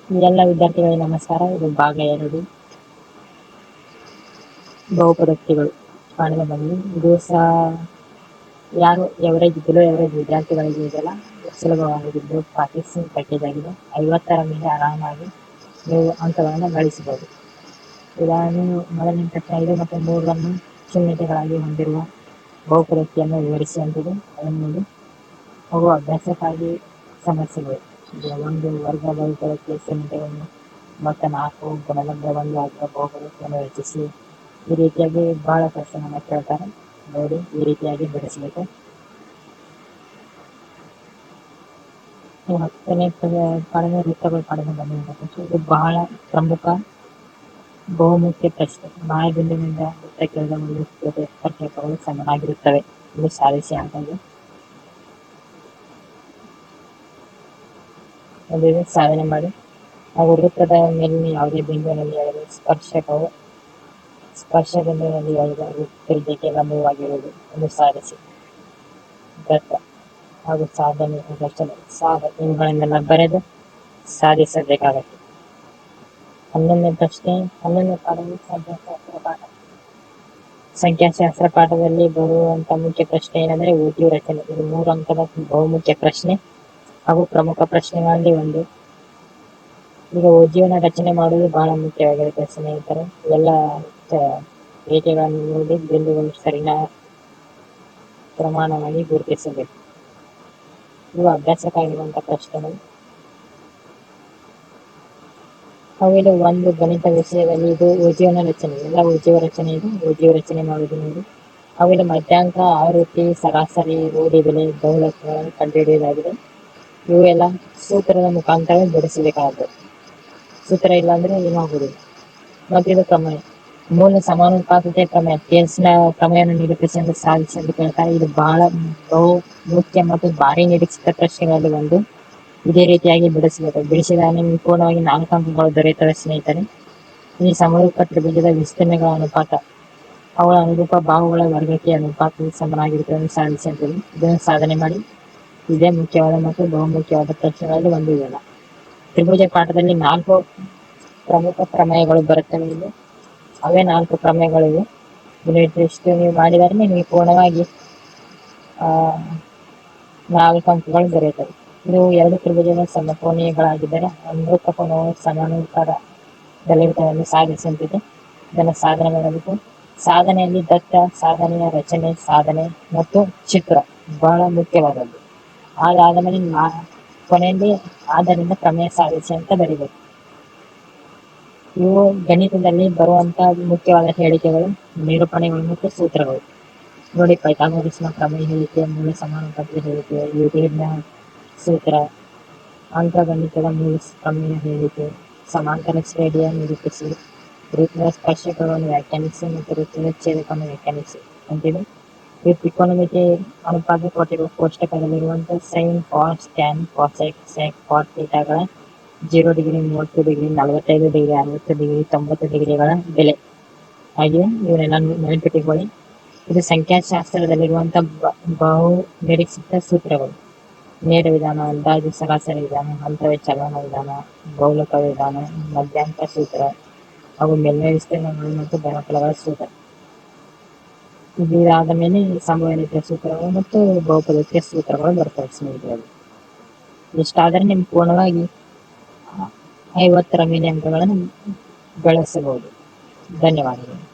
ಎಲ್ಲ ವಿದ್ಯಾರ್ಥಿಗಳಿಗೆ ನಮಸ್ಕಾರ. ಇದು ಭಾಗ 2 ಬಹುಪದೋಕ್ತಿಗಳು ಪಾಠದ ಬಗ್ಗೆ. ಇದು ಸಹ ಯಾರು ಎವರೇಜ್ ಬಿಲೋ ಎವರೇಜ್ ವಿದ್ಯಾರ್ಥಿಗಳಿಗೆ ಇದೆಲ್ಲ ಸುಲಭವಾಗಿದ್ದು ಪ್ರಾಕ್ಟೀಸಿಂಗ್ ಪ್ಯಾಕೇಜ್ ಆಗಿದೆ. 50ರ ಮೇಲೆ ಆರಾಮಾಗಿ ನೀವು ಅಂಕಗಳನ್ನು ಗಳಿಸಬಹುದು. ಉದಾಹರಣೆ, ಮೊದಲನೇ ಪ್ರಶ್ನೆ 5 ಮತ್ತು 3 ಶೂನ್ಯತೆಗಳಾಗಿ ಹೊಂದಿರುವ ಬಹುಪದೋಕ್ತಿಯನ್ನು ವಿವರಿಸಿ ಅಂತಿದೆ. ಅದನ್ನು ನೋಡಿ. ಅವು ಅಭ್ಯಾಸಕ್ಕಾಗಿ ಸಮಸ್ಯೆಗಳು. ಒಂದು ವರ್ಗ ಬಹುಪದೋಕ್ತಿಯ ಶೂನ್ಯತೆಗಳನ್ನು ಮತ್ತು 4 ಗುಣಲಬ್ಧ 1 ಆಗಿರುವ ಬಹುಪದೋಕ್ತಿಯನ್ನು ರಚಿಸಿ. ಈ ರೀತಿಯಾಗಿ ಬಹಳ ಪ್ರಶ್ನೆಗಳನ್ನು ಕೇಳ್ತಾರೆ. ನೋಡಿ, ಈ ರೀತಿಯಾಗಿ ಬಿಡಿಸಬೇಕು. 10ನೇ ಪಾಠದ ವೃತ್ತಗಳು ಪಾಠದ ಬಗ್ಗೆ. ಇದು ಬಹಳ ಪ್ರಮುಖ ಬಹುಮುಖ್ಯ ಪ್ರಶ್ನೆ. ಮಾಯಬಿಂದುವಿನಿಂದ ವೃತ್ತಕ್ಕಿಳಿದ ಒಂದು ಸ್ಪರ್ಶಕಗಳು ಸಮನಾಗಿರುತ್ತವೆ. ಇದು ಸಾಧಿಸಿ ಅಂತಂದು ಸಾಧನೆ ಮಾಡಿ. ಹಾಗೂ ವೃತ್ತದ ಮೇಲಿನ ಯಾವುದೇ ಬಿಂದುವಿನಲ್ಲಿ ಎಳೆದ ಸ್ಪರ್ಶ ಬಿಂದುವಿನಲ್ಲಿ ಎಳೆದ ತ್ರಿಜ್ಯಕ್ಕೆ ಲಂಬವಾಗಿರುವುದು ಎಂದು ಸಾಧಿಸಿ. ದತ್ತ ಹಾಗೂ ಸಾಧನೆ ಇವುಗಳನ್ನೆಲ್ಲ ಬರೆದು ಸಾಧಿಸಬೇಕಾಗುತ್ತೆ. 11ನೇ ಪ್ರಶ್ನೆ. 11ನೇ ಪಾಠದಲ್ಲಿ ಸಂಖ್ಯಾಶಾಸ್ತ್ರ ಪಾಠ. ಸಂಖ್ಯಾಶಾಸ್ತ್ರ ಪಾಠದಲ್ಲಿ ಬರುವಂತ ಮುಖ್ಯ ಪ್ರಶ್ನೆ ಏನಂದ್ರೆ ಓದಿಯು ರಚನೆ. ಇದು 3 ಅಂಕದ ಬಹುಮುಖ್ಯ ಪ್ರಶ್ನೆ ಹಾಗೂ ಪ್ರಮುಖ ಪ್ರಶ್ನೆಗಳಲ್ಲಿ ಒಂದು. ಈಗ ಓದಿಯೋನ ರಚನೆ ಮಾಡುವುದು ಬಹಳ ಮುಖ್ಯವಾಗಿರುತ್ತೆ ಸ್ನೇಹಿತರೆ. ಎಲ್ಲ ರೇಖೆಗಳನ್ನು ನೋಡಿ ಬಿಂದುಗಳು ಸರಿನ ಪ್ರಮಾಣವಾಗಿ ಗುರುತಿಸಬೇಕು. ಇವು ಅಭ್ಯಾಸಕ್ಕಾಗಿರುವಂತಹ ಪ್ರಶ್ನೆಗಳು. ಆಮೇಲೆ ಒಂದು ಗಣಿತ ವಿಷಯದಲ್ಲಿ ಇದು ಓಜಿಯೋನ ರಚನೆ. ಎಲ್ಲ ಓಜಿಯೋ ರಚನೆ ಇದೆ. ಓಜಿಯೋ ರಚನೆ ಮಾಡುವುದು ನೋಡಿ. ಆಮೇಲೆ ಮಧ್ಯಾಂಕ, ಆವೃತ್ತಿ, ಸರಾಸರಿ, ರೂಢಿ ಬೆಲೆ, ಬಹುಲಕಗಳನ್ನು ಕಂಡುಹಿಡಿಯುವುದಾಗಿದೆ. ಇವೆಲ್ಲ ಸೂತ್ರದ ಮುಖಾಂತರ ಬಿಡಿಸಬೇಕಾಗುತ್ತೆ. ಸೂತ್ರ ಇಲ್ಲ ಅಂದ್ರೆ ಏನಾಗುವುದಿಲ್ಲ. ಮತ್ತು ಇದು ಪ್ರಮೇಯ, ಮೂಲ ಸಮಾನುಪಾತತೆ ಪ್ರಮೇಯ, ಕೇಸ್ನ ಪ್ರಮೇಯವನ್ನು ನಿರೂಪಿಸಿ ಎಂದು ಸಾಧಿಸಿ ಎಂದು ಕೇಳ್ತಾರೆ. ಇದು ಬಹಳ ಬಹು ಮುಖ್ಯ ಮತ್ತು ಭಾರಿ ನಿರೀಕ್ಷಿತ ಪ್ರಶ್ನೆಗಳಲ್ಲಿ ಒಂದು. ಇದೇ ರೀತಿಯಾಗಿ ಬಿಡಿಸಬೇಕು. ಬಿಡಿಸಿದಾಗ ನಿಮಗೆ ಪೂರ್ಣವಾಗಿ 4 ಅಂಕಗಳು ದೊರೆಯುತ್ತವೆ ಸ್ನೇಹಿತರೆ. ಈ ಸಮರೂಪ ತ್ರಿಭುಜದ ವಿಸ್ತೀರ್ಣಗಳ ಅನುಪಾತ ಅವುಗಳ ಅನುರೂಪ ಬಾಹುಗಳ ವರ್ಗಕ್ಕೆ ಅನುಪಾತದ ಸಮನಾಗಿರುತ್ತದೆ ಎಂದು ಸಾಧಿಸಿ ಅಂತೀವಿ. ಇದನ್ನು ಸಾಧನೆ ಮಾಡಿ. ಇದೇ ಮುಖ್ಯವಾದ ಮತ್ತು ಬಹುಮುಖ್ಯವಾದ ಪ್ರಶ್ನೆಗಳಲ್ಲಿ ಒಂದು. ಇವೆಲ್ಲ ತ್ರಿಭುಜ ಪಾಠದಲ್ಲಿ 4 ಪ್ರಮುಖ ಪ್ರಮೇಯಗಳು ಬರುತ್ತವೆ. ಇಲ್ಲಿ ಅವೇ 4 ಪ್ರಮೇಯಗಳಿವೆ. ಇಷ್ಟು ನೀವು ಮಾಡಿದರೆ ನಿಮಗೆ ಪೂರ್ಣವಾಗಿ 4 ಅಂಕಗಳು ದೊರೆಯುತ್ತವೆ. ಇದು 2 ತ್ರಿಭುಜದ ಸಮಕೋನೀಯಗಳಾಗಿದ್ದರೆ ಅನುರೂಪ ಕೋನವು ಸಮಾನಾಂತರದಲ್ಲಿರುತ್ತವೆ ಎಂದು ಸಾಧಿಸಿದೆ. ಇದನ್ನು ಸಾಧನೆ ಮಾಡಬೇಕು. ಸಾಧನೆಯಲ್ಲಿ ದತ್ತ, ಸಾಧನೆಯ ರಚನೆ, ಸಾಧನೆ ಮತ್ತು ಚಿತ್ರ ಬಹಳ ಮುಖ್ಯವಾದದ್ದು. ಅದಾದ ಮೇಲೆ ಕೊನೆಯಲ್ಲಿ ಆದ್ದರಿಂದ ಪ್ರಮೇಯ ಸಾಧಿಸಿ ಅಂತ ಬರೀಬೇಕು. ಇವು ಗಣಿತದಲ್ಲಿ ಬರುವಂತಹ ಮುಖ್ಯವಾದ ಹೇಳಿಕೆಗಳು, ನಿರೂಪಣೆಗಳು ಮತ್ತು ಸೂತ್ರಗಳು ನೋಡಿ. ಪೈಥಾಗೋರಸ್ನ ಪ್ರಮೇಯ ಹೇಳಿಕೆ, ಮೂಲ ಸಮಾನುಪಾತದ ಹೇಳಿಕೆ, ಯೂಕ್ಲಿಡ್ನ ಸೂತ್ರ, ಅಂಕಗಣಿತದ ಮೂಲ ಪ್ರಮೇಯ ಹೇಳಿಕೆ, ಸಮಾಂತರ ಶ್ರೇಣಿಯ ನಿರೂಪಿಸಿ, ವೃತ್ತದ ಸ್ಪರ್ಶಕಗಳನ್ನು ವ್ಯಾಖ್ಯಾನಿಸಿ ಮತ್ತು ವೃತ್ತದ ಛೇದಕವನ್ನು ವ್ಯಾಖ್ಯಾನಿಸಿ ಅಂತಿದೆ. ಈ ತ್ರಿಕೋನಮಿತಿ ಅನುಪಾತ ಕೊಟ್ಟಿರುವ ಕೋಷ್ಟಕದಲ್ಲಿರುವಂತಹ ಸೈನ್, ಕಾಸ್, ಟ್ಯಾನ್, ಕಾಸೆಕ್, ಸೆಕ್, ಕಾಟ್, ಥೀಟಾಗಳ 0 ಡಿಗ್ರಿ, 30 ಡಿಗ್ರಿ, 45 ಡಿಗ್ರಿ, 60 ಡಿಗ್ರಿ, 90 ಡಿಗ್ರಿಗಳ ಬೆಲೆ ಹಾಗೆಯೇ ಇವನ್ನೆಲ್ಲ ನೆನಪಿಟ್ಟುಕೊಳ್ಳಿ. ಇದು ಸಂಖ್ಯಾಶಾಸ್ತ್ರದಲ್ಲಿರುವಂತಹ ಬಹು ನಿರೀಕ್ಷಿತ ಸೂತ್ರಗಳು. ನೇರ ವಿಧಾನ, ಅಂದಾಜು, ಸರಾಸರಿ ವಿಧಾನ, ಹಂತದ ಚಲನ ವಿಧಾನ, ಬಹುಲಕ ವಿಧಾನ, ಮಧ್ಯಾಂಕ ಸೂತ್ರ ಹಾಗೂ ಮೇಲ್ಮೈ ವಿಸ್ತೀರ್ಣಗಳು ಮತ್ತು ಘನಫಲಗಳ ಸೂತ್ರ. ಇದಾದ ಮೇಲೆ ಸಂಭವನೀಯತೆಯ ಸೂತ್ರಗಳು ಮತ್ತು ಬಹುಪದೋಕ್ತಿಯ ಸೂತ್ರಗಳು ಬರ್ತವೆ ಸ್ನೇಹಿತರಲ್ಲಿ. ಇಷ್ಟಾದರೆ ನಿಮ್ಗೆ ಪೂರ್ಣವಾಗಿ 50ರ ಮೇಲೆ ಅಂಕಗಳನ್ನು ಗಳಿಸಬಹುದು. ಧನ್ಯವಾದಗಳು.